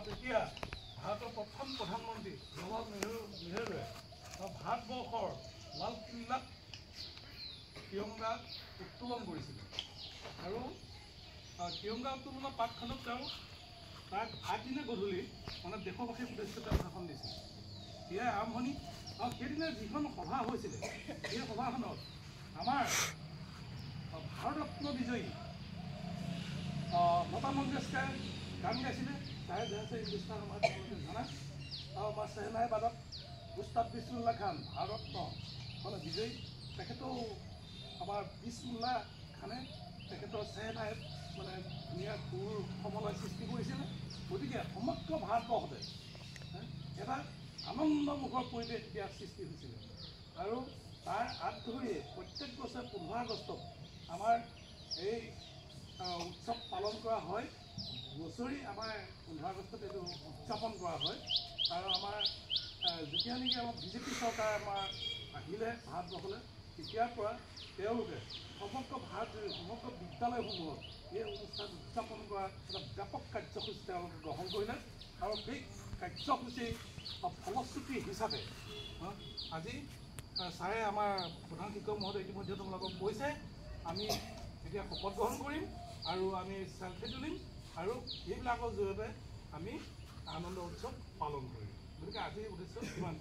তেতিয়া ভাৰতৰ প্ৰথম প্ৰধানমন্ত্ৰী জৱাহৰলাল নেহৰুৱে ভাৰতবৰ্ষৰ লালকিল্লাত তিৰংগা উত্তোলন কৰিছিলে আৰু তিৰংগা উত্তোলনৰ পাঠখনত তেওঁ তাক আগদিনা গধূলি মানে দেশবাসীৰ উদ্দেশ্যে তেওঁ ভাষণ দিছিল। ইয়াৰ আৰম্ভণি আৰু সেইদিনা যিখন সভা হৈছিলে সেই সভাখনত আমাৰ ভাৰতৰত্ন বিজয়ী লতা মংগেশকাৰে গান গাইছিলে। চাহে জহাছে হিন্দুস্তান আমাৰ তেওঁলোকে জানে আৰু আমাৰ চেহনাই বাদক উস্তাদ বিছমিল্লা খান ভাৰতৰত্ন মানে বিজয়ী, তেখেতেও আমাৰ বিছমিল্লা খানে তেখেতৰ চেহনাই মানে ধুনীয়া সুৰ সমলয় সৃষ্টি কৰিছিলে। গতিকে সমগ্ৰ ভাৰতবৰ্ষতে এটা আনন্দমুখৰ পৰিৱেশ ইয়াৰ সৃষ্টি হৈছিলে আৰু তাৰ আগ ধৰিয়ে প্ৰত্যেক বছৰে 15 আগষ্টত আমাৰ এই উৎসৱ পালন কৰা হয়। বছৰি আমাৰ 15 আগষ্টত এইটো উদযাপন কৰা হয় আৰু আমাৰ যেতিয়া নেকি আমাৰ বিজেপি চৰকাৰ আমাৰ আহিলে ভাৰতবৰ্ষলৈ তেতিয়াৰ পৰা তেওঁলোকে সমগ্ৰ ভাৰতজুৰি সমগ্ৰ বিদ্যালয়সমূহত এই অনুষ্ঠান উদযাপন কৰা এটা ব্যাপক কাৰ্যসূচী তেওঁলোকে গ্ৰহণ কৰিলে আৰু সেই কাৰ্যসূচীৰ ফলশ্ৰুতি হিচাপে আজি ছাৰে আমাৰ প্ৰধান শিক্ষক মহোদয় ইতিমধ্যে তোমালোকক কৈছে আমি এতিয়া শপত গ্ৰহণ কৰিম আৰু আমি চেলফি তুলিম আৰু এইবিলাকৰ জৰিয়তে আমি আনন্দ উৎসৱ পালন কৰিম। গতিকে আজিৰ উদ্দেশ্য ইমান।